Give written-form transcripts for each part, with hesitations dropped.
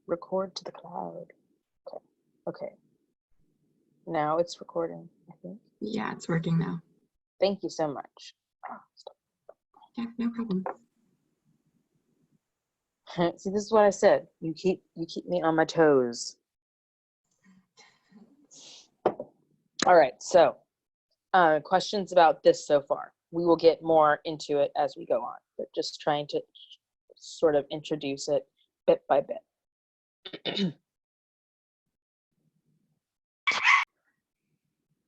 Record to the cloud. Okay. Okay. Now it's recording, I think. Yeah, it's working now. Thank you so much. Yeah, no problem. See, this is what I said. You keep me on my toes. All right, so questions about this so far. We will get more into it as we go on, but just trying to sort of introduce it bit by bit.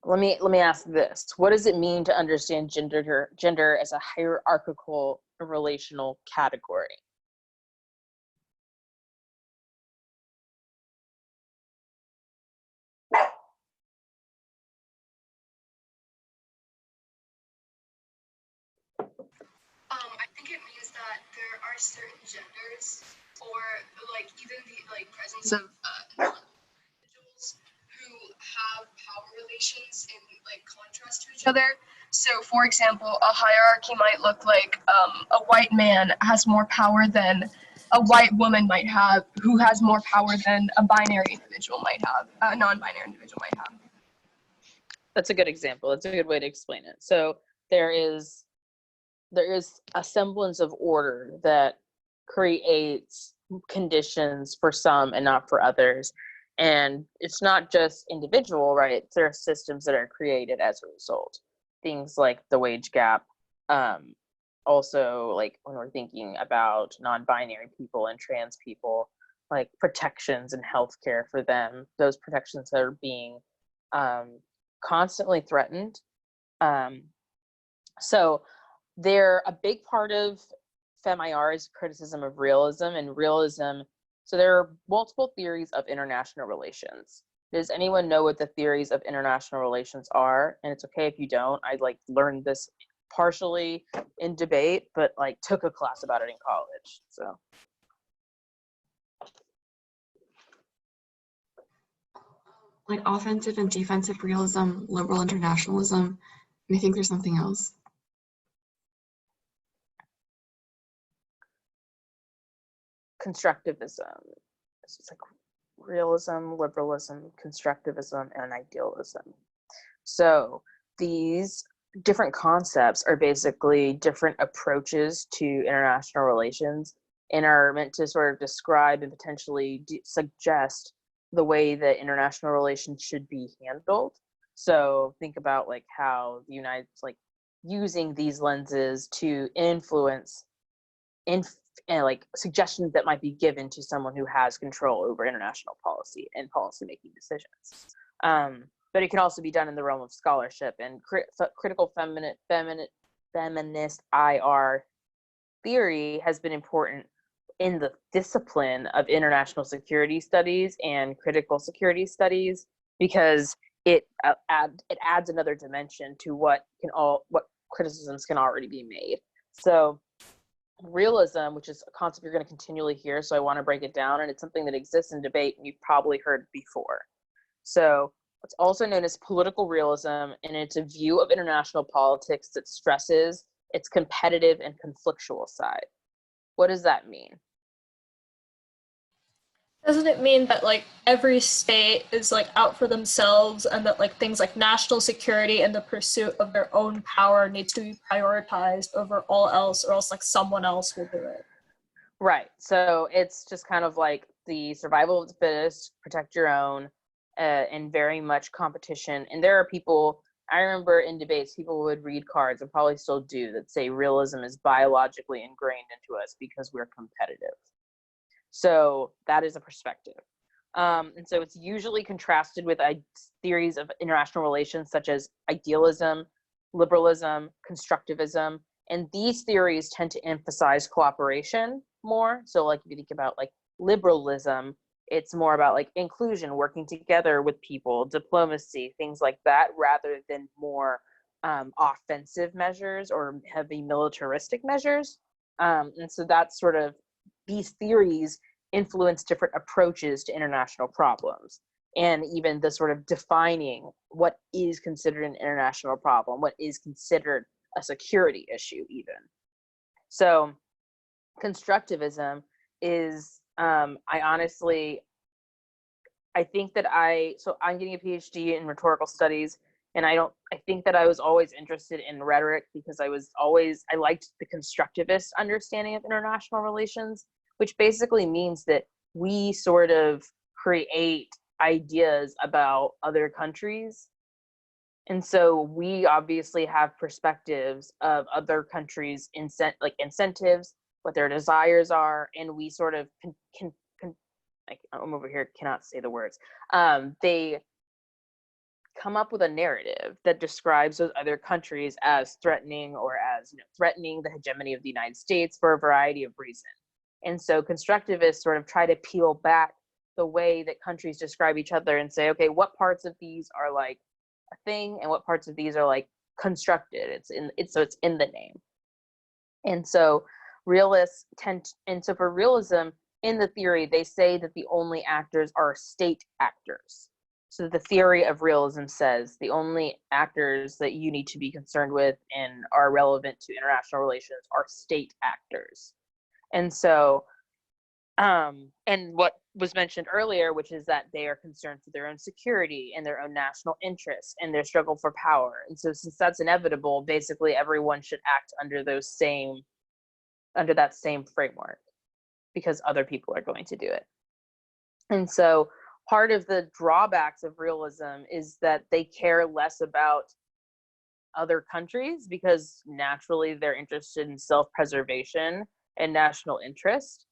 Let me ask this. What does it mean to understand gender as a hierarchical relational category? I think it means that there are certain genders, or like even the presence of individuals who have power relations in contrast to each other. So, for example, a hierarchy might look like a white man has more power than a white woman might have, who has more power than a binary individual might have, a non-binary individual might have. That's a good example. It's a good way to explain it. So there is a semblance of order that creates conditions for some and not for others. And it's not just individual, right? There are systems that are created as a result. Things like the wage gap. Also, like when we're thinking about non-binary people and trans people, like protections and healthcare for them, those protections that are being constantly threatened. So they're a big part of FemIR's criticism of realism, and realism. So there are multiple theories of international relations. Does anyone know what the theories of international relations are? And it's okay if you don't. I learned this partially in debate, but took a class about it in college. So Offensive and defensive realism, liberal internationalism, and I think there's something else. Constructivism. It's realism, liberalism, constructivism, and idealism. So these different concepts are basically different approaches to international relations and are meant to sort of describe and potentially suggest the way that international relations should be handled. So think about how the United using these lenses to influence and suggestions that might be given to someone who has control over international policy and policy-making decisions. But it can also be done in the realm of scholarship, and critical feminist IR theory has been important in the discipline of international security studies and critical security studies, because it adds another dimension to what criticisms can already be made. So realism, which is a concept you're going to continually hear, so I want to break it down, and it's something that exists in debate and you've probably heard before. So it's also known as political realism, and it's a view of international politics that stresses its competitive and conflictual side. What does that mean? Doesn't it mean that every state is out for themselves, and that things like national security and the pursuit of their own power needs to be prioritized over all else, or else someone else will do it? Right. So it's just kind of the survival of the fittest, protect your own, and very much competition. And there are people, I remember in debates, people would read cards, and probably still do, that say realism is biologically ingrained into us because we're competitive. So that is a perspective. And so it's usually contrasted with theories of international relations such as idealism, liberalism, constructivism. And these theories tend to emphasize cooperation more. So if you think about liberalism, it's more about inclusion, working together with people, diplomacy, things like that, rather than more offensive measures or heavy militaristic measures. And so that's sort of, these theories influence different approaches to international problems, and even the sort of defining what is considered an international problem, what is considered a security issue even. So constructivism is I honestly, I think that so I'm getting a PhD in rhetorical studies, and I think that I was always interested in rhetoric because I liked the constructivist understanding of international relations, which basically means that we sort of create ideas about other countries. And so we obviously have perspectives of other countries' incentives, what their desires are, and we sort of I'm over here, cannot say the words. They come up with a narrative that describes those other countries as threatening or as threatening the hegemony of the United States for a variety of reasons. And so constructivists sort of try to peel back the way that countries describe each other and say, okay, what parts of these are like a thing and what parts of these are like constructed. So it's in the name. And so for realism, in the theory, they say that the only actors are state actors. So the theory of realism says the only actors that you need to be concerned with and are relevant to international relations are state actors. And so, and what was mentioned earlier, which is that they are concerned for their own security and their own national interests and their struggle for power. And so since that's inevitable, basically everyone should act under that same framework because other people are going to do it. And so part of the drawbacks of realism is that they care less about other countries because naturally they're interested in self-preservation and national interest.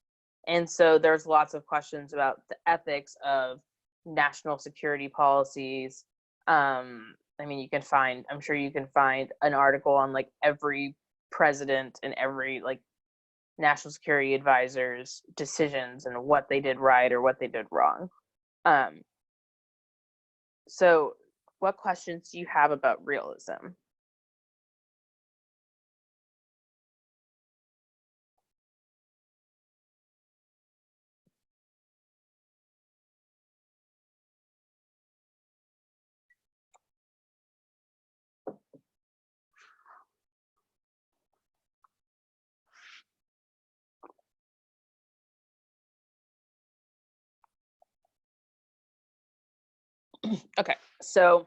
And so there's lots of questions about the ethics of national security policies. I'm sure you can find an article on like every president and every like national security advisor's decisions and what they did right or what they did wrong. So what questions do you have about realism? Okay, so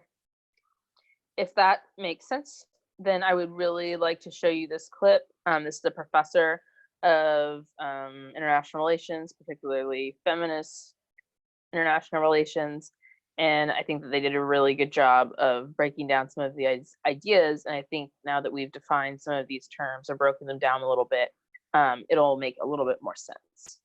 if that makes sense, then I would really like to show you this clip. This is a professor of international relations, particularly feminist international relations. And I think that they did a really good job of breaking down some of the ideas. And I think now that we've defined some of these terms or broken them down a little bit, it'll make a little bit more sense.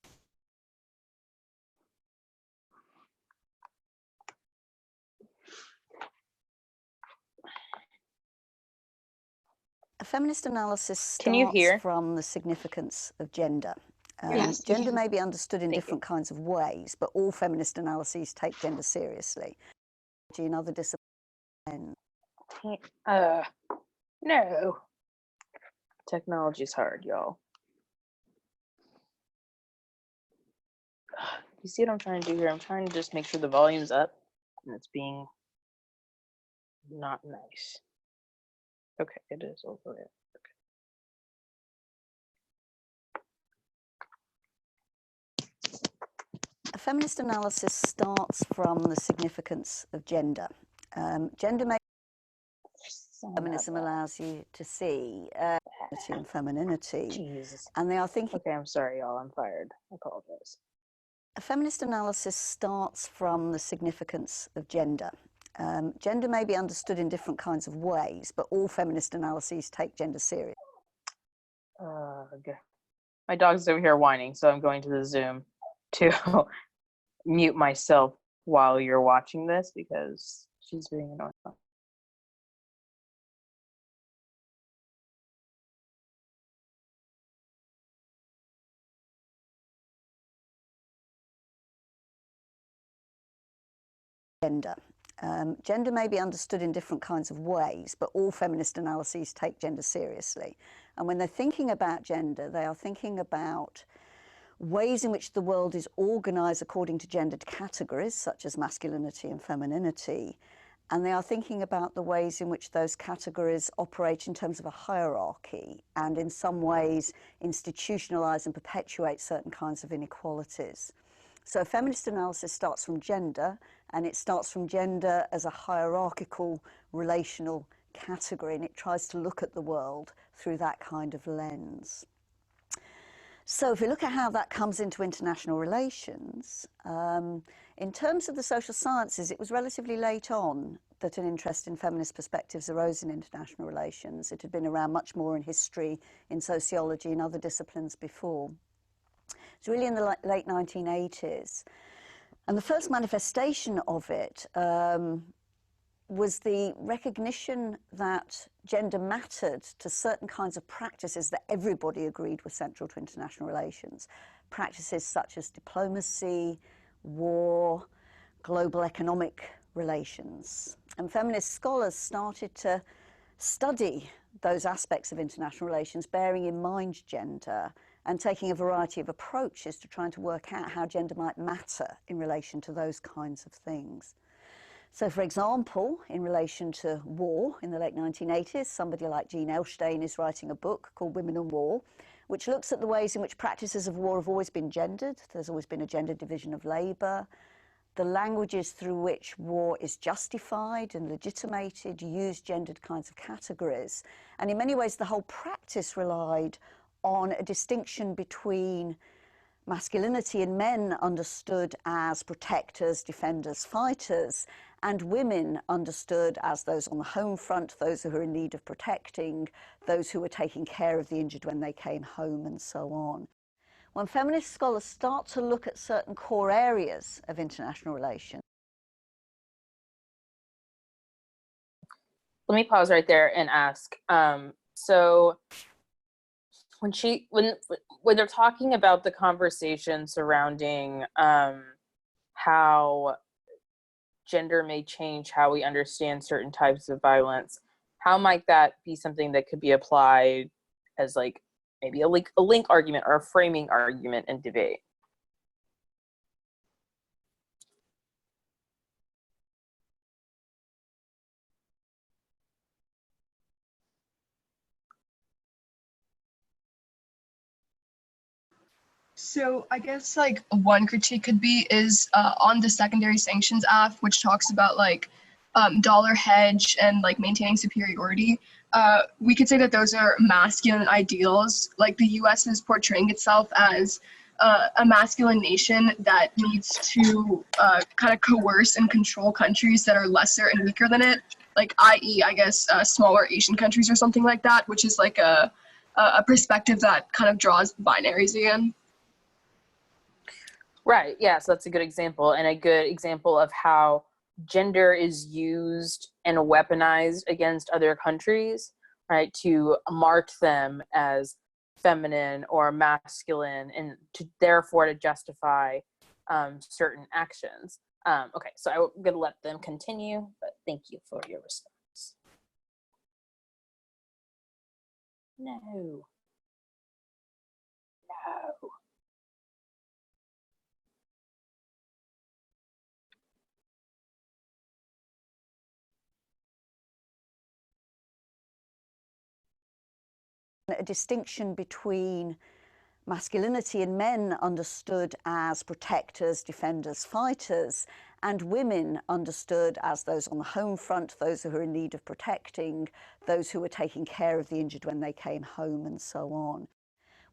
A feminist analysis Can you hear? starts from the significance of gender. Yes, we Gender can. may be understood in Thank different kinds of ways, but all feminist analyses take gender seriously. In other disciplines, No. Technology's hard, y'all. You see what I'm trying to do here? I'm trying to just make sure the volume's up and it's being not nice. Okay, it is over there. a feminist analysis starts from the significance of gender. Gender may feminism allows you to see and femininity. Jesus. And they are thinking. Okay, I'm sorry, y'all. I'm fired. I apologize. A feminist analysis starts from the significance of gender. Gender may be understood in different kinds of ways, but all feminist analyses take gender seriously. Okay. My dog's over here whining, so I'm going to the Zoom to mute myself while you're watching this because she's being annoying. Gender. Gender may be understood in different kinds of ways, but all feminist analyses take gender seriously. And when they're thinking about gender, they are thinking about ways in which the world is organized according to gendered categories, such as masculinity and femininity, And they are thinking about the ways in which those categories operate in terms of a hierarchy and in some ways institutionalize and perpetuate certain kinds of inequalities. So feminist analysis starts from gender, and it starts from gender as a hierarchical relational category, and it tries to look at the world through that kind of lens. So if we look at how that comes into international relations, in terms of the social sciences, it was relatively late on that an interest in feminist perspectives arose in international relations. It had been around much more in history, in sociology, and other disciplines before. It's really in the late 1980s. And the first manifestation of it was the recognition that gender mattered to certain kinds of practices that everybody agreed were central to international relations. Practices such as diplomacy, war, global economic relations. And feminist scholars started to study those aspects of international relations, bearing in mind gender, and taking a variety of approaches to trying to work out how gender might matter in relation to those kinds of things. So, for example, in relation to war in the late 1980s, somebody like Jean Elshtain is writing a book called Women and War, which looks at the ways in which practices of war have always been gendered. There's always been a gender division of labour. The languages through which war is justified and legitimated use gendered kinds of categories. And in many ways, the whole practice relied on a distinction between masculinity in men understood as protectors, defenders, fighters, and women understood as those on the home front, those who are in need of protecting, those who were taking care of the injured when they came home, and so on. When feminist scholars start to look at certain core areas of international relations. Let me pause right there and ask. So when they're talking about the conversation surrounding how gender may change how we understand certain types of violence, how might that be something that could be applied as like maybe a link argument or a framing argument in debate? So I guess like one critique could be is on the Secondary Sanctions Act, which talks about like dollar hedge and like maintaining superiority. We could say that those are masculine ideals. Like the U.S. is portraying itself as a masculine nation that needs to kind of coerce and control countries that are lesser and weaker than it, like i.e. I guess smaller Asian countries or something like that, which is like a perspective that kind of draws binaries again. Right, yeah, so that's a good example, and a good example of how gender is used and weaponized against other countries, right, to mark them as feminine or masculine, and to therefore to justify certain actions. Okay, so I'm going to let them continue, but thank you for your response. No. No. A distinction between masculinity in men understood as protectors, defenders, fighters, and women understood as those on the home front, those who are in need of protecting, those who were taking care of the injured when they came home, and so on.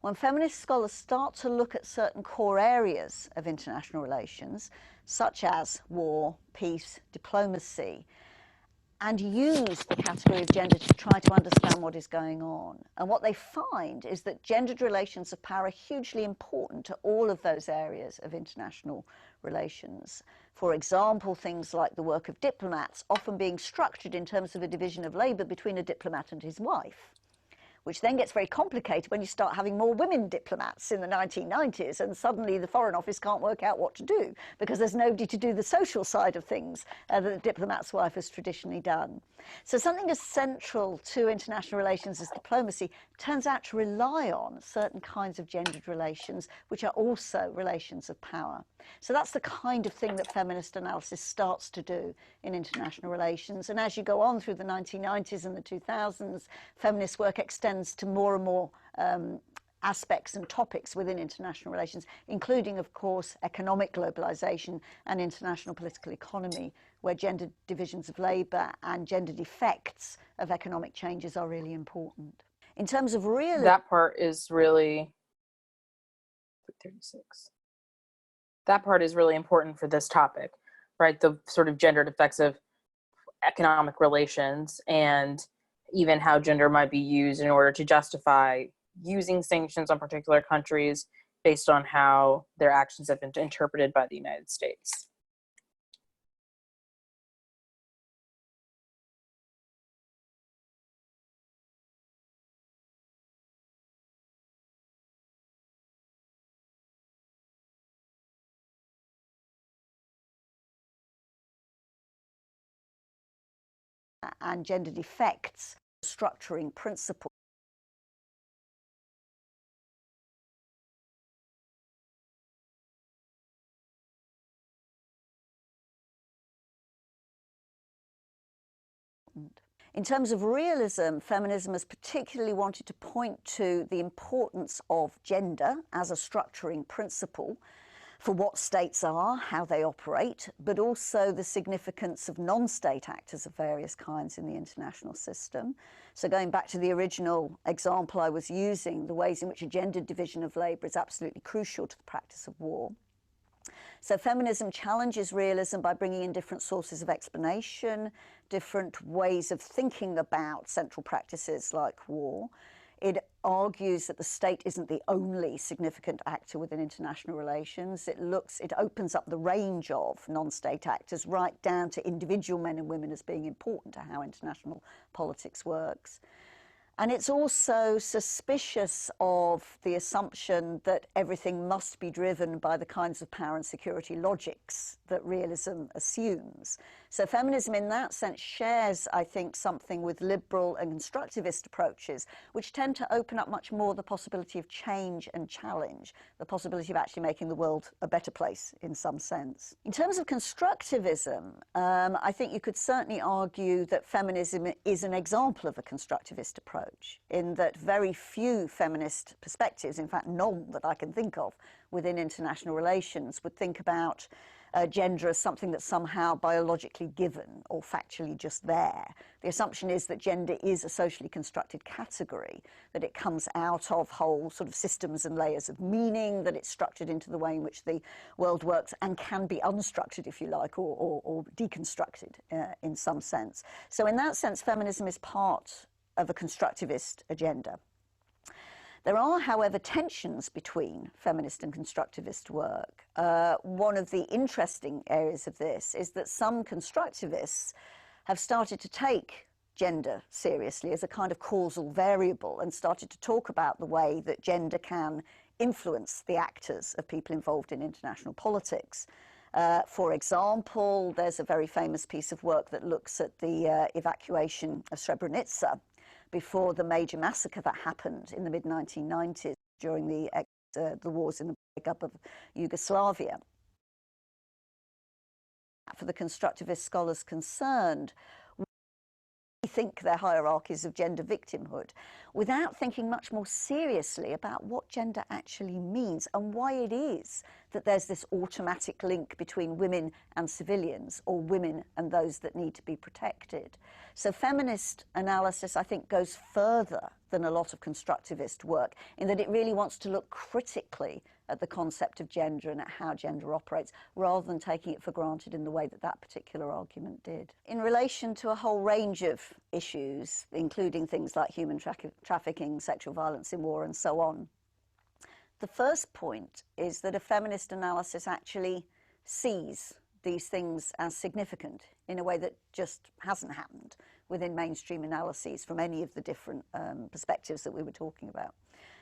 When feminist scholars start to look at certain core areas of international relations, such as war, peace, diplomacy, and use the category of gender to try to understand what is going on. And what they find is that gendered relations of power are hugely important to all of those areas of international relations. For example, things like the work of diplomats often being structured in terms of a division of labour between a diplomat and his wife, which then gets very complicated when you start having more women diplomats in the 1990s, and suddenly the Foreign Office can't work out what to do because there's nobody to do the social side of things that the diplomat's wife has traditionally done. So something as central to international relations as diplomacy turns out to rely on certain kinds of gendered relations, which are also relations of power. So that's the kind of thing that feminist analysis starts to do in international relations. And as you go on through the 1990s and the 2000s, feminist work extends to more and more aspects and topics within international relations, including, of course, economic globalization and international political economy, where gendered divisions of labour and gendered effects of economic changes are really important. In terms of that part is really 36. That part is really important for this topic, right? The sort of gendered effects of economic relations and even how gender might be used in order to justify using sanctions on particular countries based on how their actions have been interpreted by the United States. And gendered effects, structuring principles. In terms of realism, feminism has particularly wanted to point to the importance of gender as a structuring principle for what states are, how they operate, but also the significance of non-state actors of various kinds in the international system. So going back to the original example I was using, the ways in which a gendered division of labour is absolutely crucial to the practice of war. So feminism challenges realism by bringing in different sources of explanation, different ways of thinking about central practices like war. It argues that the state isn't the only significant actor within international relations. It opens up the range of non-state actors right down to individual men and women as being important to how international politics works. And it's also suspicious of the assumption that everything must be driven by the kinds of power and security logics that realism assumes. So feminism in that sense shares, I think, something with liberal and constructivist approaches, which tend to open up much more the possibility of change and challenge, the possibility of actually making the world a better place in some sense. In terms of constructivism, I think you could certainly argue that feminism is an example of a constructivist approach, in that very few feminist perspectives, in fact none that I can think of within international relations, would think about gender as something that's somehow biologically given or factually just there. The assumption is that gender is a socially constructed category, that it comes out of whole sort of systems and layers of meaning, that it's structured into the way in which the world works and can be unstructured, if you like, or deconstructed in some sense. So in that sense, feminism is part of a constructivist agenda. There are, however, tensions between feminist and constructivist work. One of the interesting areas of this is that some constructivists have started to take gender seriously as a kind of causal variable and started to talk about the way that gender can influence the actors of people involved in international politics. For example, there's a very famous piece of work that looks at the evacuation of Srebrenica before the major massacre that happened in the mid-1990s during the wars in the breakup of Yugoslavia. For the constructivist scholars concerned, we think they're hierarchies of gender victimhood without thinking much more seriously about what gender actually means and why it is that there's this automatic link between women and civilians, or women and those that need to be protected. So feminist analysis, I think, goes further than a lot of constructivist work in that it really wants to look critically at the concept of gender and at how gender operates, rather than taking it for granted in the way that that particular argument did. In relation to a whole range of issues, including things like human trafficking, sexual violence in war, and so on, the first point is that a feminist analysis actually sees these things as significant in a way that just hasn't happened within mainstream analyses from any of the different perspectives that we were talking about.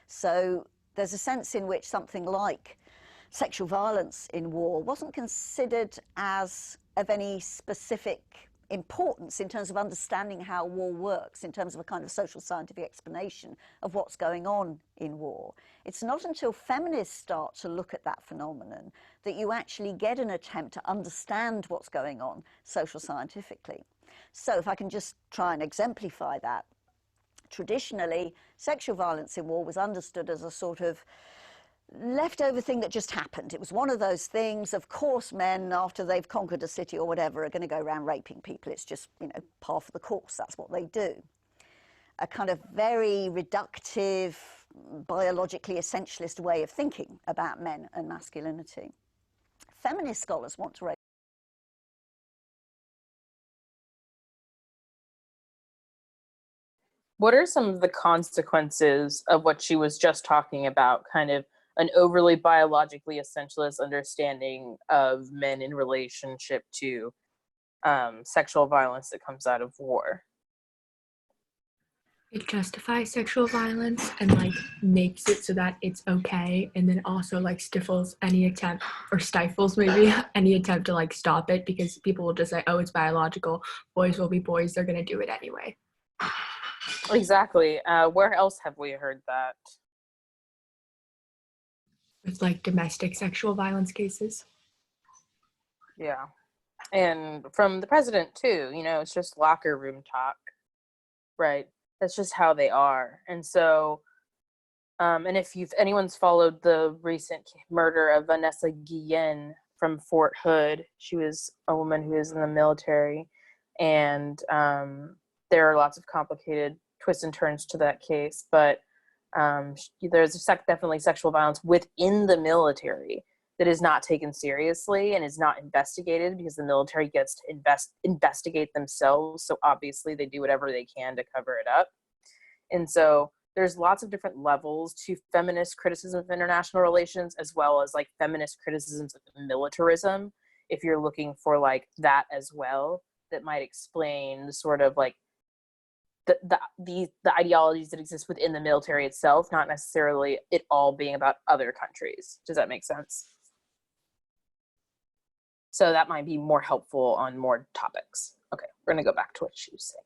So there's a sense in which something like sexual violence in war wasn't considered as of any specific importance in terms of understanding how war works, in terms of a kind of social scientific explanation of what's going on in war. It's not until feminists start to look at that phenomenon that you actually get an attempt to understand what's going on social scientifically. So if I can just try and exemplify that, traditionally, sexual violence in war was understood as a sort of leftover thing that just happened. It was one of those things. Of course, men, after they've conquered a city or whatever, are going to go around raping people. It's just, you know, par for the course. That's what they do. A kind of very reductive, biologically essentialist way of thinking about men and masculinity. Feminist scholars want to raise. What are some of the consequences of what she was just talking about, kind of an overly biologically essentialist understanding of men in relationship to sexual violence that comes out of war? It justifies sexual violence and like makes it so that it's okay, and then also like stifles any attempt, or stifles maybe any attempt to like stop it, because people will just say, oh, it's biological, boys will be boys, they're going to do it anyway. Exactly. Where else have we heard that? With like domestic sexual violence cases. Yeah. And from the president too, you know, it's just locker room talk, right? That's just how they are. And so, and if anyone's followed the recent murder of Vanessa Guillen from Fort Hood, she was a woman who was in the military, and there are lots of complicated twists and turns to that case, but there's definitely sexual violence within the military that is not taken seriously and is not investigated, because the military gets to investigate themselves. So obviously they do whatever they can to cover it up. And so there's lots of different levels to feminist criticism of international relations, as well as like feminist criticisms of militarism. If you're looking for like that as well, that might explain the sort of like the ideologies that exist within the military itself, not necessarily it all being about other countries. Does that make sense? So that might be more helpful on more topics. Okay, we're gonna go back to what she was saying.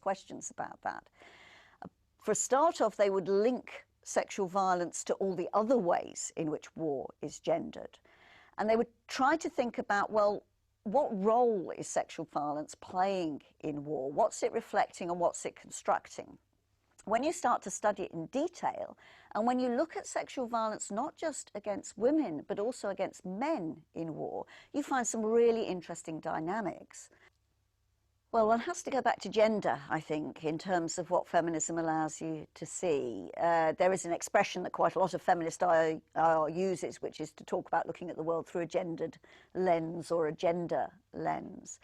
Questions about that. For a start off, they would link sexual violence to all the other ways in which war is gendered. And they would try to think about, well, what role is sexual violence playing in war? What's it reflecting and what's it constructing? When you start to study it in detail, and when you look at sexual violence not just against women, but also against men in war, you find some really interesting dynamics. Well, one has to go back to gender, I think, in terms of what feminism allows you to see. There is an expression that quite a lot of feminist IR uses, which is to talk about looking at the world through a gendered lens or a gender lens.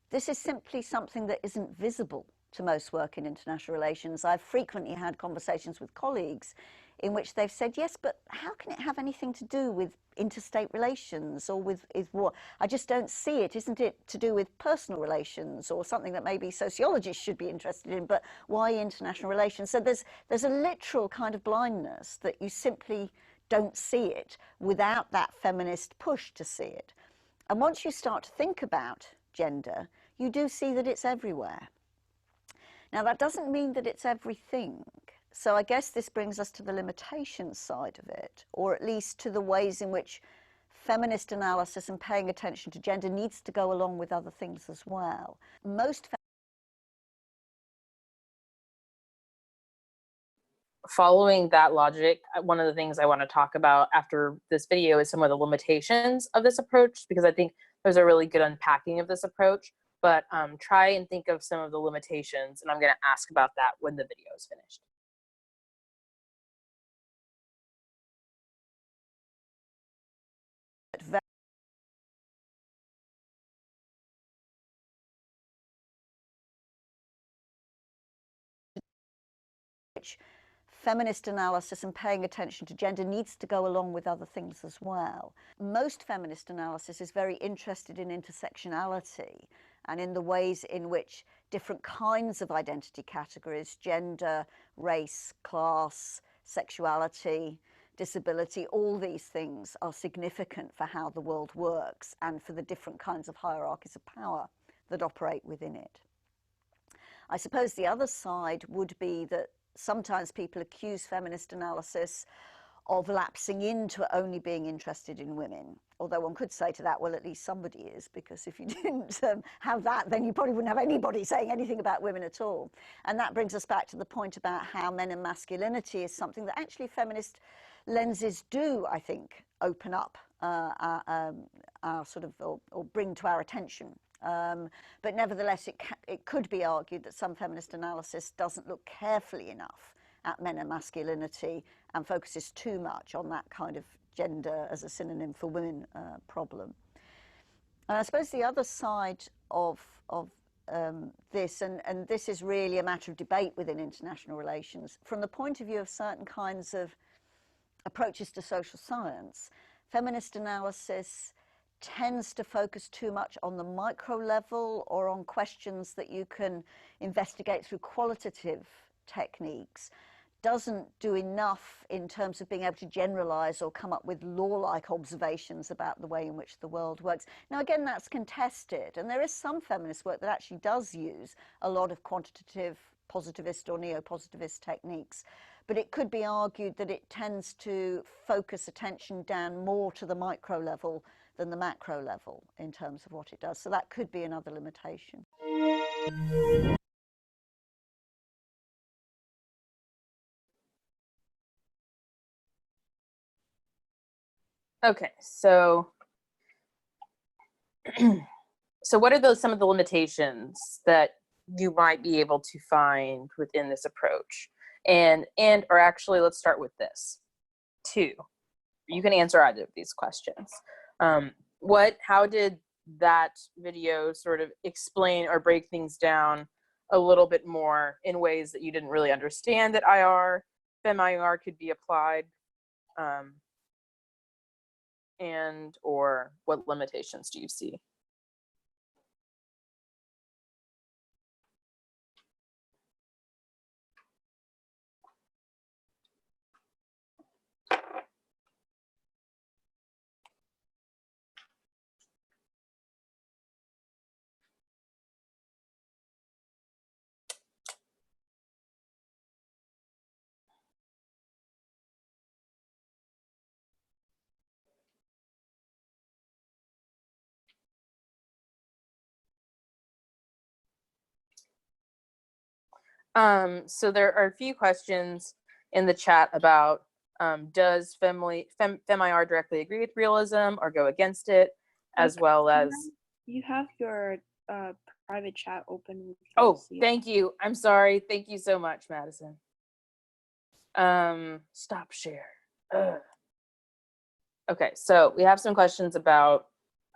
This is simply something that isn't visible to most work in international relations. I've frequently had conversations with colleagues in which they've said, yes, but how can it have anything to do with interstate relations or with war? I just don't see it. Isn't it to do with personal relations or something that maybe sociologists should be interested in, but why international relations? So there's a literal kind of blindness that you simply don't see it without that feminist push to see it. And once you start to think about gender, you do see that it's everywhere. Now, that doesn't mean that it's everything. So I guess this brings us to the limitation side of it, or at least to the ways in which feminist analysis and paying attention to gender needs to go along with other things as well. Following that logic, one of the things I want to talk about after this video is some of the limitations of this approach, because I think there's a really good unpacking of this approach, but try and think of some of the limitations, and I'm going to ask about that when the video is finished. Which feminist analysis and paying attention to gender needs to go along with other things as well. Most feminist analysis is very interested in intersectionality and in the ways in which different kinds of identity categories, gender, race, class, sexuality, disability, all these things are significant for how the world works and for the different kinds of hierarchies of power that operate within it. I suppose the other side would be that sometimes people accuse feminist analysis of lapsing into only being interested in women. Although one could say to that, well, at least somebody is, because if you didn't have that, then you probably wouldn't have anybody saying anything about women at all. And that brings us back to the point about how men and masculinity is something that actually feminist lenses do, I think, open up our sort of, or bring to our attention. But nevertheless, it could be argued that some feminist analysis doesn't look carefully enough at men and masculinity and focuses too much on that kind of gender as a synonym for women problem. And I suppose the other side of this, and this is really a matter of debate within international relations, from the point of view of certain kinds of approaches to social science, feminist analysis tends to focus too much on the micro level or on questions that you can investigate through qualitative techniques, doesn't do enough in terms of being able to generalize or come up with law-like observations about the way in which the world works. Now, again, that's contested, and there is some feminist work that actually does use a lot of quantitative positivist or neo-positivist techniques. But it could be argued that it tends to focus attention down more to the micro level than the macro level in terms of what it does. So that could be another limitation. Okay, so so what are some of the limitations that you might be able to find within this approach? Or actually, let's start with this. 2. You can answer either of these questions. How did that video sort of explain or break things down a little bit more in ways that you didn't really understand that FemIR could be applied? Or what limitations do you see? So there are a few questions in the chat about does FemIR directly agree with realism or go against it, as well as... You have your private chat open. Oh, thank you. I'm sorry. Thank you so much, Madison. Stop share. Ugh. Okay, so we have some questions about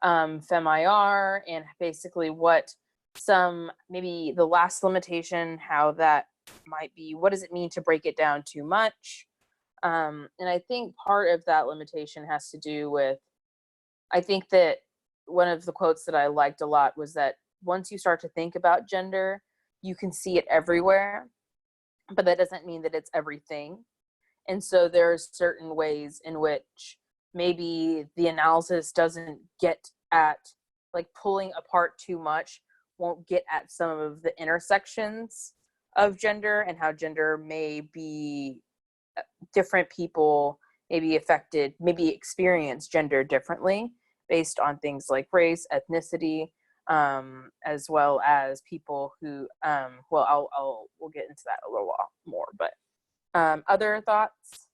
FemIR and basically maybe the last limitation, how that might be, what does it mean to break it down too much? And I think part of that limitation has to do with, I think that one of the quotes that I liked a lot was that once you start to think about gender, you can see it everywhere, but that doesn't mean that it's everything. And so there's certain ways in which maybe the analysis doesn't get at, like, pulling apart too much won't get at some of the intersections of gender and how gender may be different people maybe affected, maybe experience gender differently based on things like race, ethnicity, as well as people who, we'll get into that a little while more, but other thoughts?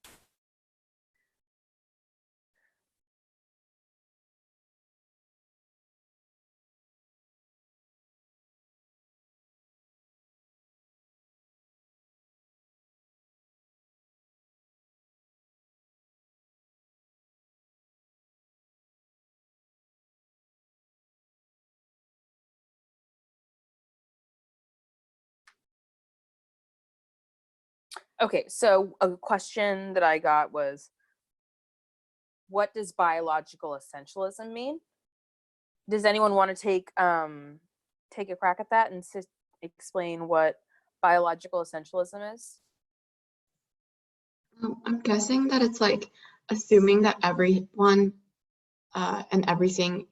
Okay, so a question that I got was, what does biological essentialism mean? Does anyone want to take a crack at that and explain what biological essentialism is? I'm guessing that it's like assuming that everyone and everything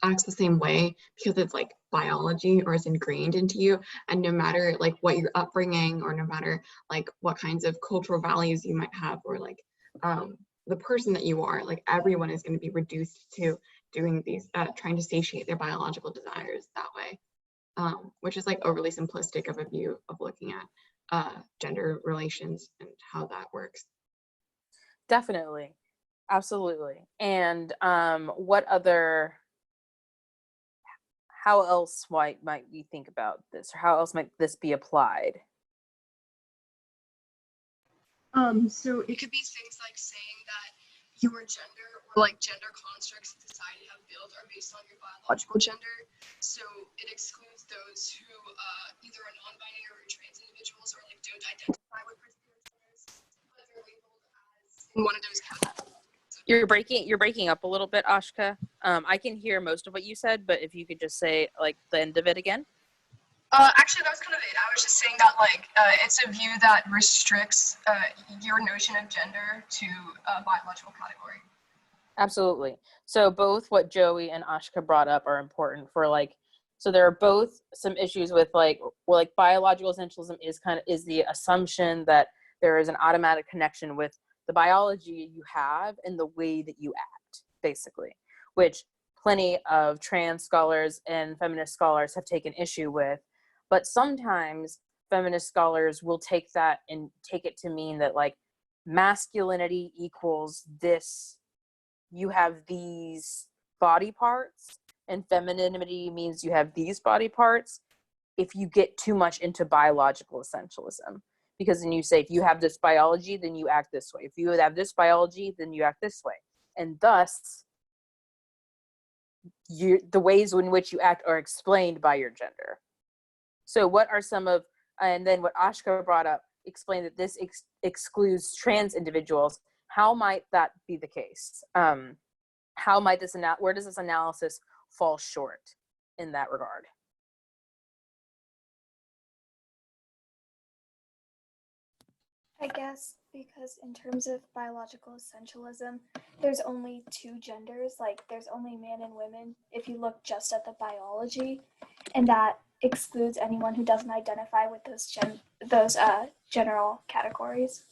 acts the same way because it's like biology or is ingrained into you, and no matter like what your upbringing or no matter like what kinds of cultural values you might have or like the person that you are, like everyone is going to be reduced to doing these trying to satiate their biological desires that way, which is like overly simplistic of a view of looking at gender relations and how that works. Definitely. Absolutely. And how else might we think about this, or how else might this be applied? So it could be things like saying that your gender or like gender constructs that society have built are based on your biological gender. So it excludes those who either are non-binary or trans individuals or like don't identify with particular genders, but they're labeled as in one of those categories. You're breaking up a little bit, Ashka. I can hear most of what you said, but if you could just say like the end of it again. Actually, that was kind of it. I was just saying that, like, it's a view that restricts your notion of gender to a biological category. Absolutely. So both what Joey and Ashka brought up are important for so there are both some issues with biological essentialism is the assumption that there is an automatic connection with the biology you have and the way that you act, basically, which plenty of trans scholars and feminist scholars have taken issue with. But sometimes feminist scholars will take that and take it to mean that like masculinity equals this, you have these body parts, and femininity means you have these body parts, if you get too much into biological essentialism. Because then you say, if you have this biology, then you act this way. If you have this biology, then you act this way. And thus, the ways in which you act are explained by your gender. So what are some of, and then what Ashka brought up, explained that this excludes trans individuals. How might that be the case? How might where does this analysis fall short in that regard? I guess because in terms of biological essentialism, there's only two genders, like there's only man and women if you look just at the biology, and that excludes anyone who doesn't identify with those general categories.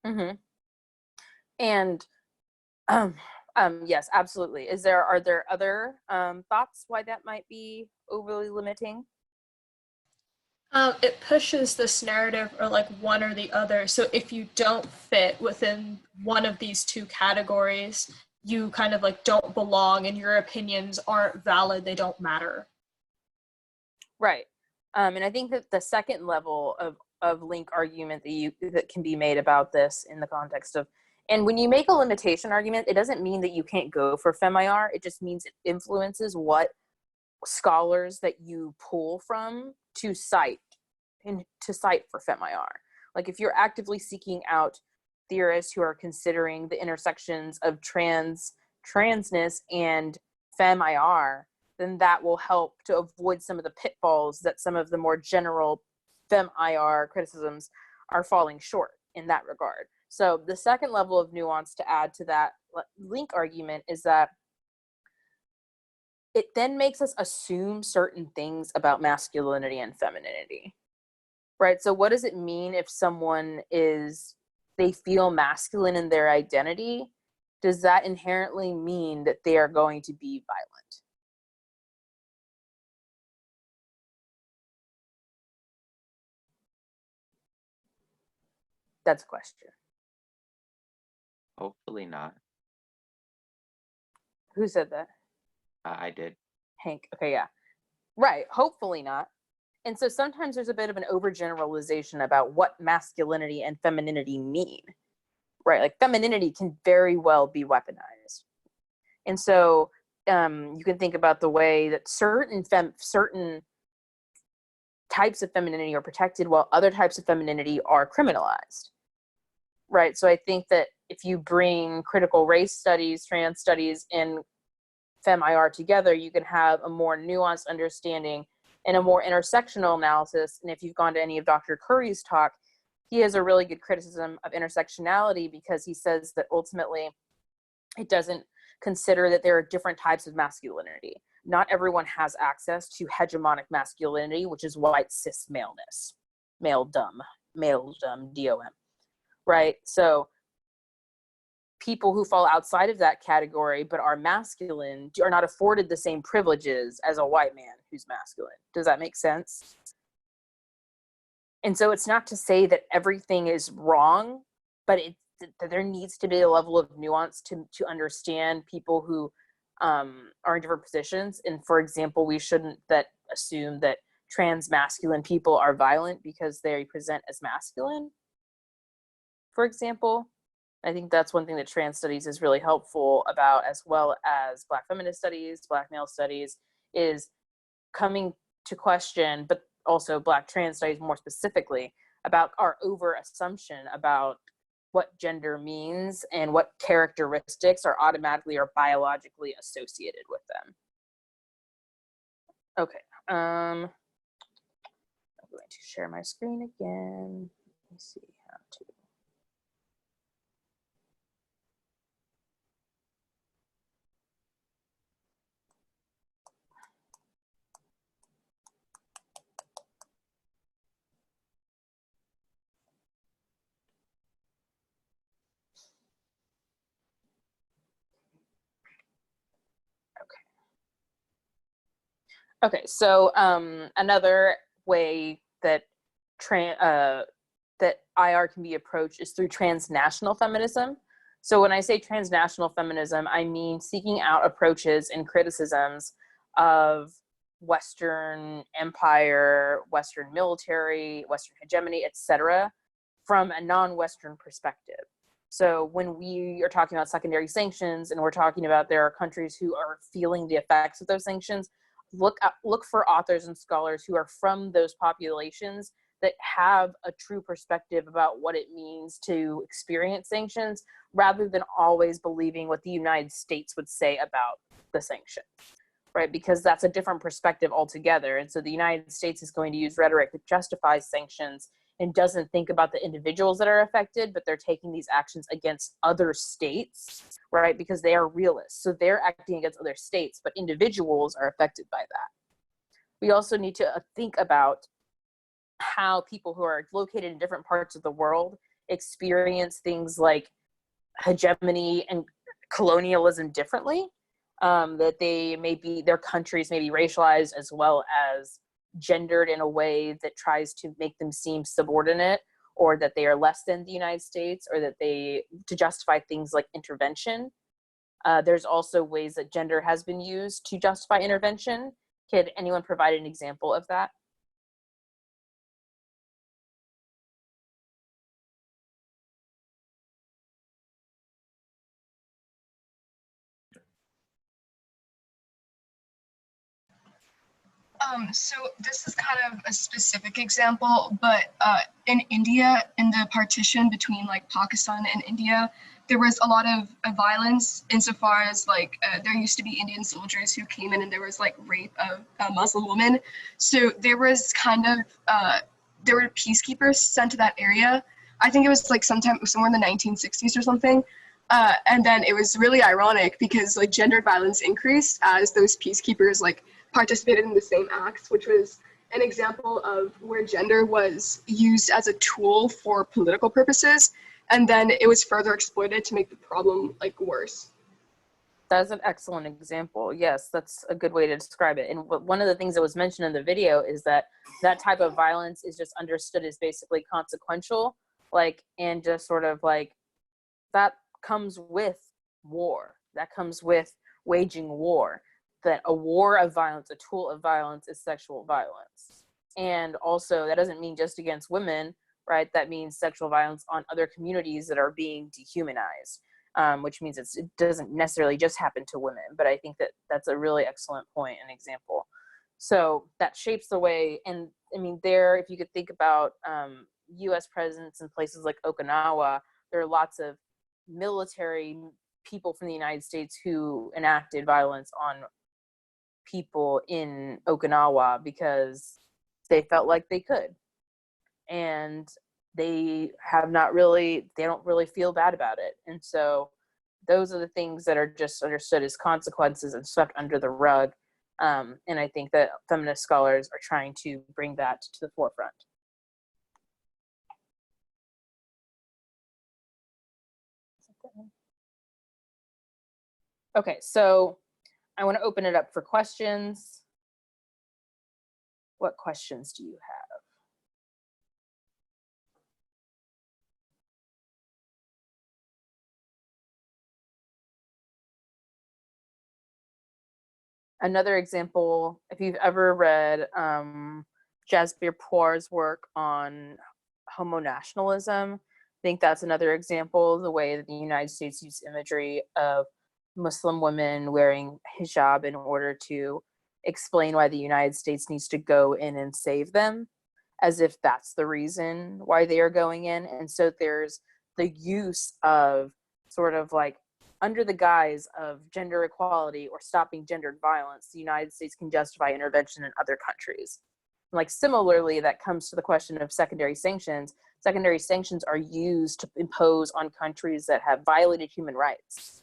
Mm-hmm. And yes, absolutely. Are there other thoughts why that might be overly limiting? It pushes this narrative or like one or the other. So if you don't fit within one of these two categories, you kind of like don't belong and your opinions aren't valid, they don't matter. Right. And I think that the second level of link argument that can be made about this in the context of, and when you make a limitation argument, it doesn't mean that you can't go for FemIR. It just means it influences what scholars that you pull from to cite for FemIR. Like if you're actively seeking out theorists who are considering the intersections of transness and FemIR, then that will help to avoid some of the pitfalls that some of the more general FemIR criticisms are falling short in that regard. So the second level of nuance to add to that link argument is that it then makes us assume certain things about masculinity and femininity, right? So what does it mean if someone they feel masculine in their identity? Does that inherently mean that they are going to be violent? That's a question. Hopefully not. Who said that? I did. Hank. Okay, yeah. Right, hopefully not. And so sometimes there's a bit of an overgeneralization about what masculinity and femininity mean, right? Like femininity can very well be weaponized. And so you can think about the way that certain types of femininity are protected while other types of femininity are criminalized. right? So I think that if you bring critical race studies, trans studies, and FemIR together, you can have a more nuanced understanding and a more intersectional analysis. And if you've gone to any of Dr. Curry's talk, he has a really good criticism of intersectionality, because he says that ultimately it doesn't consider that there are different types of masculinity. Not everyone has access to hegemonic masculinity, which is white cis maleness, maledom, DOM, right? So people who fall outside of that category but are masculine are not afforded the same privileges as a white man who's masculine. Does that make sense? And so it's not to say that everything is wrong, but there needs to be a level of nuance to understand people who are in different positions. And for example, we shouldn't assume that trans masculine people are violent because they present as masculine, for example. I think that's one thing that trans studies is really helpful about, as well as Black feminist studies, Black male studies, is coming to question, but also Black trans studies more specifically, about our over assumption about what gender means and what characteristics are automatically or biologically associated with them. Okay, I'm going to share my screen again. Let me see how to. Okay, so another way that that IR can be approached is through transnational feminism. So when I say transnational feminism, I mean seeking out approaches and criticisms of Western empire, Western military, Western hegemony, etc., from a non-Western perspective. So when we are talking about secondary sanctions and we're talking about there are countries who are feeling the effects of those sanctions, look for authors and scholars who are from those populations that have a true perspective about what it means to experience sanctions, rather than always believing what the United States would say about the sanctions, right? Because that's a different perspective altogether. And so the United States is going to use rhetoric that justifies sanctions and doesn't think about the individuals that are affected, but they're taking these actions against other states, right? Because they are realists. So they're acting against other states, but individuals are affected by that. We also need to think about how people who are located in different parts of the world experience things like hegemony and colonialism differently, that their countries may be racialized as well as gendered in a way that tries to make them seem subordinate, or that they are less than the United States, or that to justify things like intervention. There's also ways that gender has been used to justify intervention. Could anyone provide an example of that? So this is kind of a specific example, but in India, in the partition between like Pakistan and India, there was a lot of violence insofar as like there used to be Indian soldiers who came in and there was like rape of Muslim women. So there was kind of, there were peacekeepers sent to that area. I think it was like somewhere in the 1960s or something. And then it was really ironic because like gendered violence increased as those peacekeepers like participated in the same acts, which was an example of where gender was used as a tool for political purposes, and then it was further exploited to make the problem like worse. That's an excellent example. Yes, that's a good way to describe it. And one of the things that was mentioned in the video is that type of violence is just understood as basically consequential, like, and just sort of like that comes with war. That comes with waging war. That a war of violence, a tool of violence, is sexual violence. And also that doesn't mean just against women, right? That means sexual violence on other communities that are being dehumanized, which means it doesn't necessarily just happen to women. But I think that that's a really excellent point and example. So that shapes the way, and I mean, if you could think about US presence in places like Okinawa there are lots of military people from the United States who enacted violence on people in Okinawa because they felt like they could. And they don't really feel bad about it. And so those are the things that are just understood as consequences and swept under the rug. And I think that feminist scholars are trying to bring that to the forefront. Okay, so I want to open it up for questions. What questions do you have? Another example, if you've ever read Jasbir Puar's work on homo nationalism, I think that's another example of the way that the United States used imagery of Muslim women wearing hijab in order to explain why the United States needs to go in and save them, as if that's the reason why they are going in. And so there's the use of sort of like, under the guise of gender equality or stopping gendered violence, the United States can justify intervention in other countries. Like similarly, that comes to the question of secondary sanctions. Secondary sanctions are used to impose on countries that have violated human rights,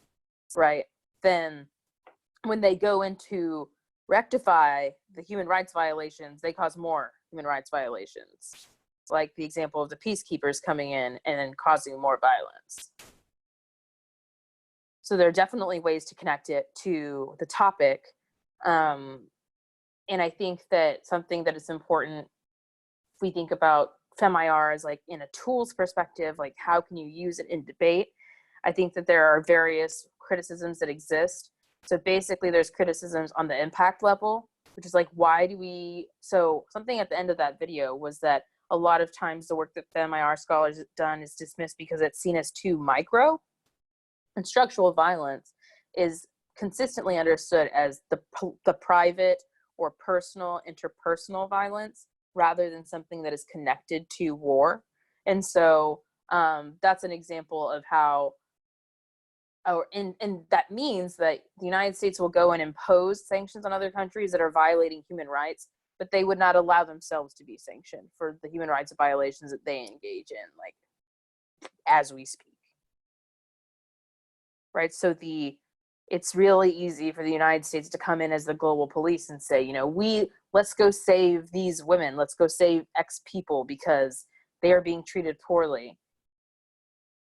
right? Then when they go in to rectify the human rights violations, they cause more human rights violations. Like the example of the peacekeepers coming in and then causing more violence. So there are definitely ways to connect it to the topic. And I think that something that is important, if we think about FemIR as like in a tools perspective, like how can you use it in debate? I think that there are various criticisms that exist. So basically there's criticisms on the impact level, which is like, so something at the end of that video was that a lot of times the work that FemIR scholars have done is dismissed because it's seen as too micro. And structural violence is consistently understood as the private or personal, interpersonal violence, rather than something that is connected to war. And so that's an example of how, and that means that the United States will go and impose sanctions on other countries that are violating human rights, but they would not allow themselves to be sanctioned for the human rights violations that they engage in, like, as we speak. Right, so it's really easy for the United States to come in as the global police and say, let's go save these women, let's go save X people because they are being treated poorly.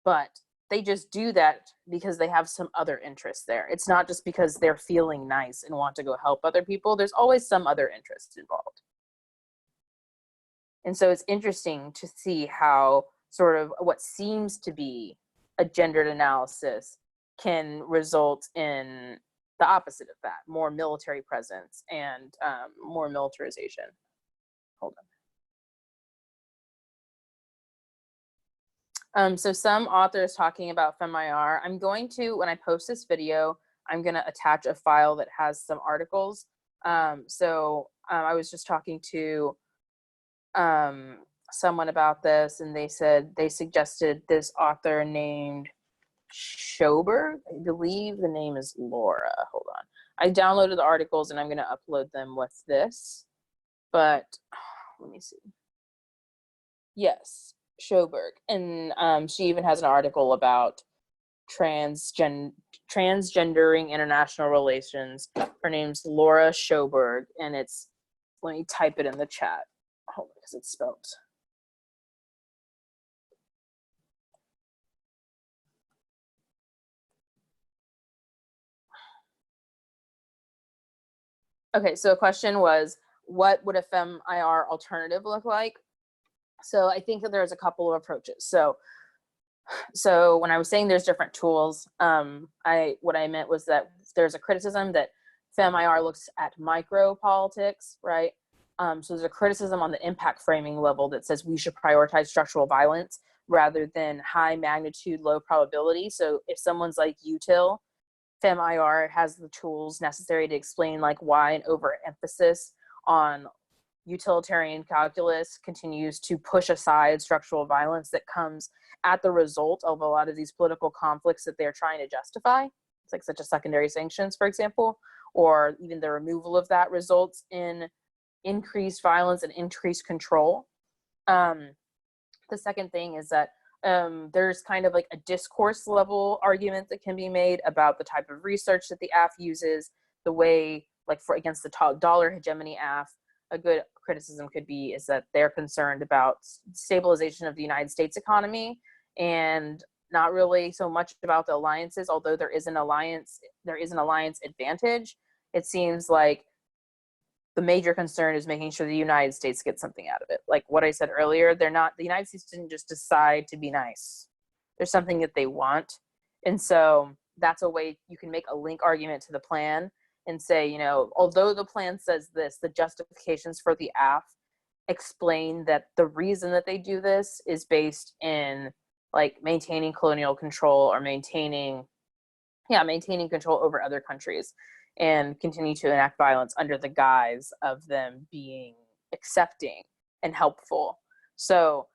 But they just do that because they have some other interest there. It's not just because they're feeling nice and want to go help other people. There's always some other interest involved. And so it's interesting to see how sort of what seems to be a gendered analysis can result in the opposite of that, more military presence and more militarization. Hold on. So some authors talking about FemIR, I'm going to, when I post this video, I'm going to attach a file that has some articles. I was just talking to someone about this, and they suggested this author named Schoberg. I believe the name is Laura. Hold on. I downloaded the articles and I'm going to upload them with this. But let me see. Yes, Schoberg. And she even has an article about transgendering international relations. Her name's Laura Schoberg, and let me type it in the chat. Hold on, because it's spelled. Okay, so a question was, what would a FemIR alternative look like? So I think that there's a couple of approaches. So when I was saying there's different tools, what I meant was that there's a criticism that FemIR looks at micro politics, right? So there's a criticism on the impact framing level that says we should prioritize structural violence rather than high magnitude, low probability. So if someone's like util, FemIR has the tools necessary to explain like why an overemphasis on utilitarian calculus continues to push aside structural violence that comes at the result of a lot of these political conflicts that they're trying to justify. It's like such as secondary sanctions, for example, or even the removal of that results in increased violence and increased control. The second thing is that there's kind of like a discourse level argument that can be made about the type of research that the AF uses, the way, like for against the dollar hegemony AF, a good criticism could be is that they're concerned about stabilization of the United States economy and not really so much about the alliances, although there is an alliance advantage. It seems like the major concern is making sure the United States gets something out of it. Like what I said earlier, the United States didn't just decide to be nice. There's something that they want. And so that's a way you can make a link argument to the plan and say, you know, although the plan says this, the justifications for the AF explain that the reason that they do this is based in like maintaining colonial control or maintaining control over other countries and continue to enact violence under the guise of them being accepting and helpful. So,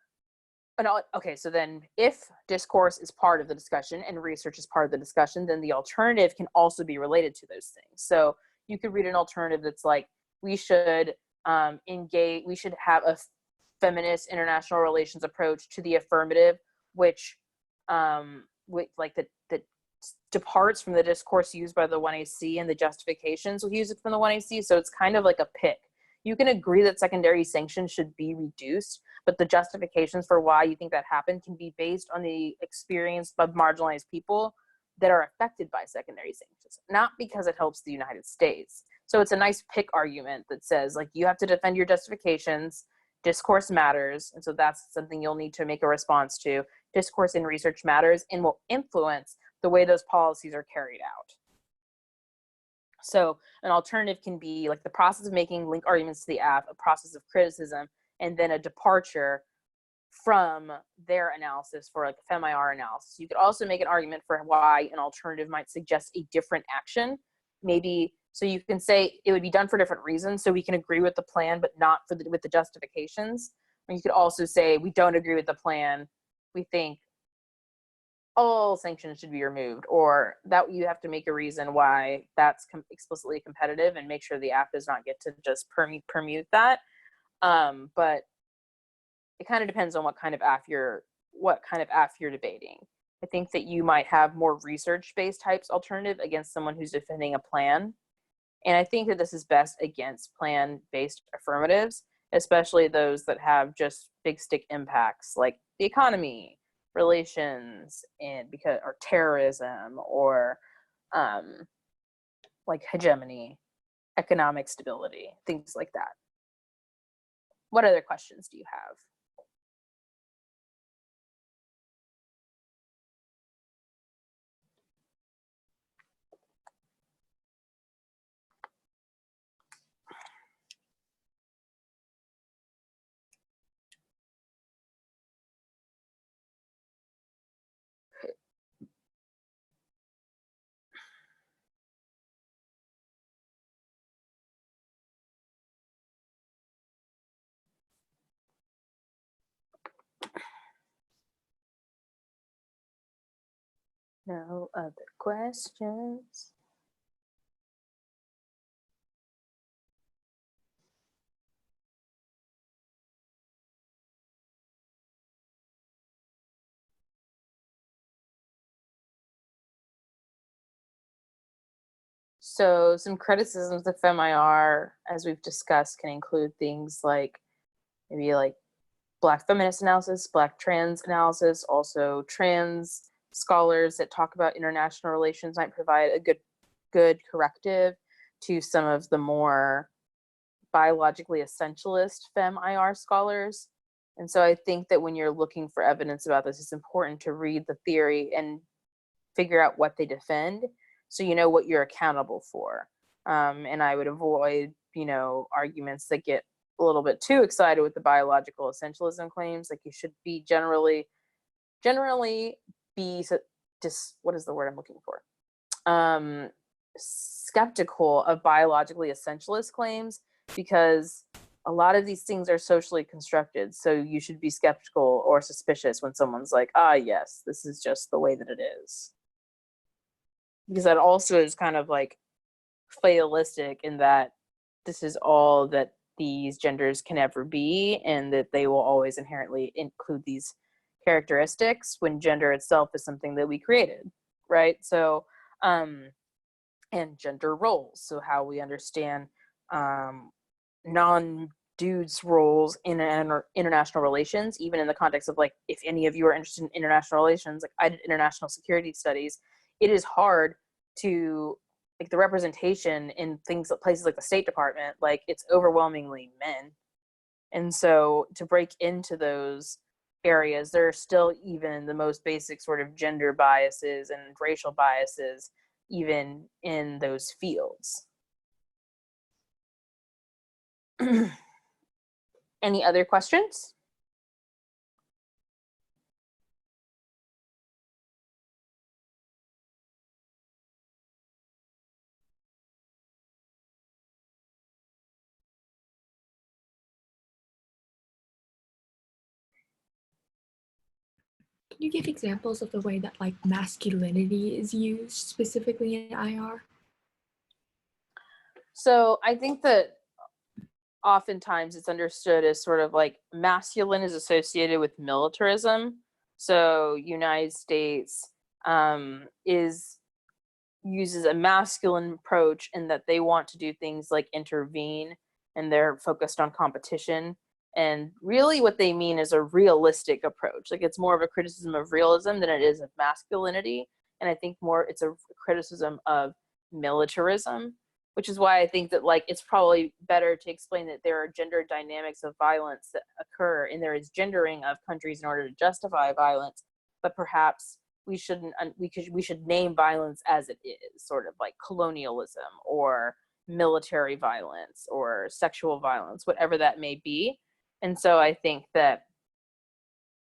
so then if discourse is part of the discussion and research is part of the discussion, then the alternative can also be related to those things. So you could read an alternative that's like, we should have a feminist international relations approach to the affirmative, which that departs from the discourse used by the 1AC and the justifications used from the 1AC. So it's kind of like a pick. You can agree that secondary sanctions should be reduced, but the justifications for why you think that happened can be based on the experience of marginalized people that are affected by secondary sanctions, not because it helps the United States. So it's a nice pick argument that says, like, you have to defend your justifications, discourse matters, and so that's something you'll need to make a response to. Discourse and research matters and will influence the way those policies are carried out. So an alternative can be like the process of making link arguments to the AF, a process of criticism, and then a departure from their analysis for like a FemIR analysis. You could also make an argument for why an alternative might suggest a different action. Maybe, so you can say it would be done for different reasons, so we can agree with the plan, but not with the justifications. Or you could also say, we don't agree with the plan. We think all sanctions should be removed, or that you have to make a reason why that's explicitly competitive and make sure the AF does not get to just permute that. But it kind of depends on what kind of AF you're debating. I think that you might have more research-based types alternative against someone who's defending a plan. And I think that this is best against plan-based affirmatives, especially those that have just big stick impacts like the economy, relations, or terrorism, or like hegemony, economic stability, things like that. What other questions do you have? No other questions? So some criticisms of FemIR, as we've discussed, can include things like maybe like Black feminist analysis, Black trans analysis. Also trans scholars that talk about international relations might provide a good corrective to some of the more biologically essentialist FemIR scholars. And so I think that when you're looking for evidence about this, it's important to read the theory and figure out what they defend, so you know what you're accountable for. And I would avoid, arguments that get a little bit too excited with the biological essentialism claims. Like, you should be generally be what is the word I'm looking for? Skeptical of biologically essentialist claims, because a lot of these things are socially constructed, so you should be skeptical or suspicious when someone's like, ah, yes, this is just the way that it is. Because that also is kind of like fatalistic in that this is all that these genders can ever be, and that they will always inherently include these characteristics when gender itself is something that we created, right? So, and gender roles, so how we understand non-dudes roles in international relations, even in the context of like, if any of you are interested in international relations, like I did international security studies, it is hard to, like, the representation in things, places like the State Department, like it's overwhelmingly men. And so to break into those areas, there are still even the most basic sort of gender biases and racial biases even in those fields. Any other questions? Can you give examples of the way that like masculinity is used specifically in IR? So I think that oftentimes it's understood as sort of like masculine is associated with militarism. So United States uses a masculine approach in that they want to do things like intervene, and they're focused on competition. And really what they mean is a realistic approach. Like, it's more of a criticism of realism than it is of masculinity. And I think more it's a criticism of militarism, which is why I think that, like, it's probably better to explain that there are gender dynamics of violence that occur, and there is gendering of countries in order to justify violence, but perhaps we should name violence as it is, sort of like colonialism or military violence or sexual violence, whatever that may be. And so I think that,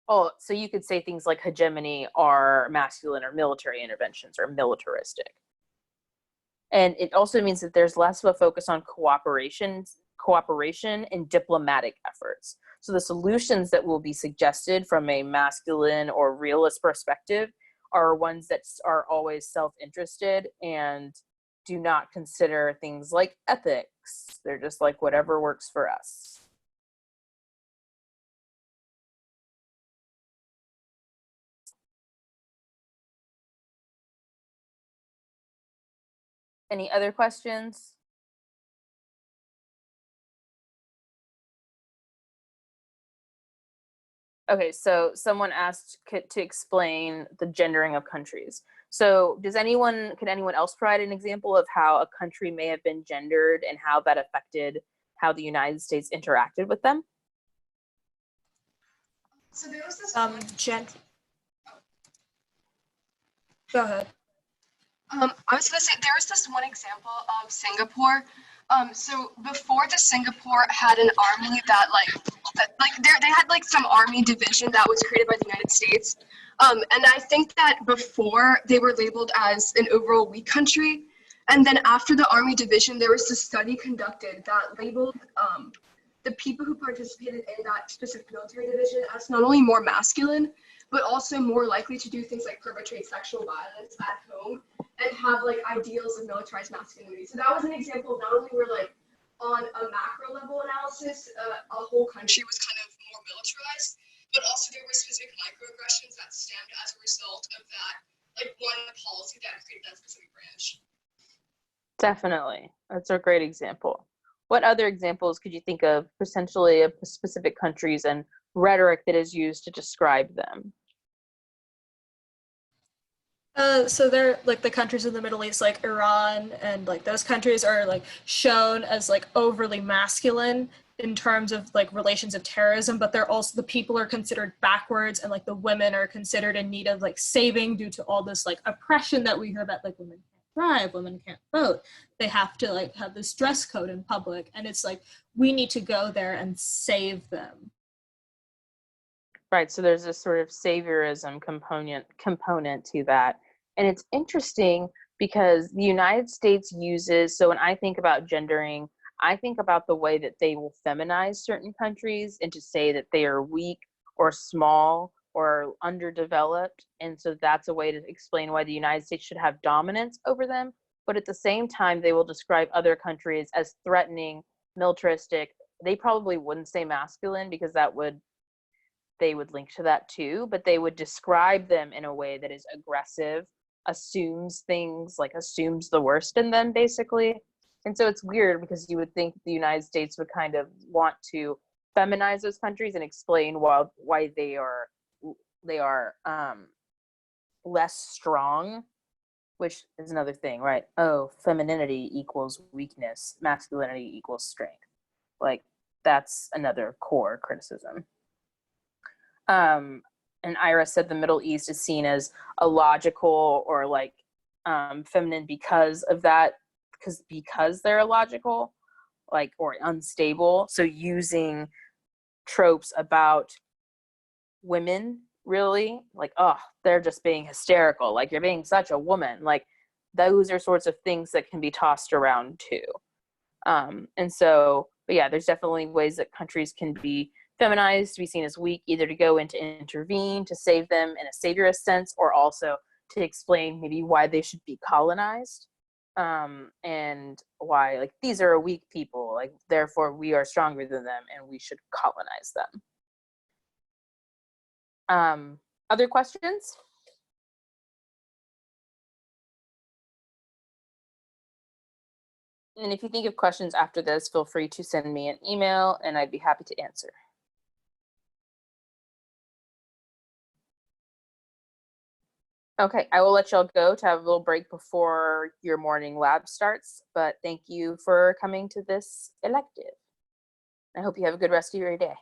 so you could say things like hegemony are masculine, or military interventions are militaristic. And it also means that there's less of a focus on cooperation and diplomatic efforts. So the solutions that will be suggested from a masculine or realist perspective are ones that are always self-interested and do not consider things like ethics. They're just like, whatever works for us. Any other questions? Okay, so someone asked to explain the gendering of countries. So could anyone else provide an example of how a country may have been gendered and how that affected how the United States interacted with them? So there was this Go ahead. I was gonna say there was this one example of Singapore. So before Singapore had an army that they had like some army division that was created by the United States. And I think that before they were labeled as an overall weak country, and then after the army division, there was a study conducted that labeled the people who participated in that specific military division as not only more masculine, but also more likely to do things like perpetrate sexual violence at home and have like ideals of militarized masculinity. So that was an example of not only where like on a macro level analysis, a whole country was kind of more militarized, but also there were specific microaggressions that stemmed as a result of that, like one policy that created that specific branch. Definitely. That's a great example. What other examples could you think of potentially of specific countries and rhetoric that is used to describe them? So they're like the countries in the Middle East, like Iran, and like those countries are like shown as like overly masculine in terms of like relations of terrorism, but they're also, the people are considered backwards, and like the women are considered in need of like saving due to all this like oppression that we hear about, like women can't drive, women can't vote, they have to like have this dress code in public, and it's like we need to go there and save them. Right, so there's this sort of saviorism component to that. And it's interesting because the United States uses, so when I think about gendering, I think about the way that they will feminize certain countries and to say that they are weak or small or underdeveloped. And so that's a way to explain why the United States should have dominance over them. But at the same time, they will describe other countries as threatening, militaristic. They probably wouldn't say masculine because they would link to that too, but they would describe them in a way that is aggressive, assumes things, like assumes the worst in them, basically. And so it's weird because you would think the United States would kind of want to feminize those countries and explain why they are less strong, which is another thing, right? Oh, femininity equals weakness, masculinity equals strength. Like, that's another core criticism. And Ira said the Middle East is seen as illogical or like feminine because of that, because they're illogical, like, or unstable. So using tropes about women, really, like, oh, they're just being hysterical, like you're being such a woman, like those are sorts of things that can be tossed around too. And so, but yeah, there's definitely ways that countries can be feminized, to be seen as weak, either to go in to intervene, to save them in a saviorist sense, or also to explain maybe why they should be colonized, and why, like, these are a weak people, like, therefore we are stronger than them and we should colonize them. Other questions? And if you think of questions after this, feel free to send me an email and I'd be happy to answer. Okay, I will let y'all go to have a little break before your morning lab starts, but thank you for coming to this elective. I hope you have a good rest of your day.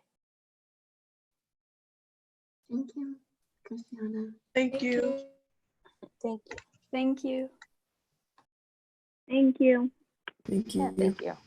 Thank you, Kristiana. Thank you. Thank you. Thank you. Thank you. Thank Yeah, you. thank you.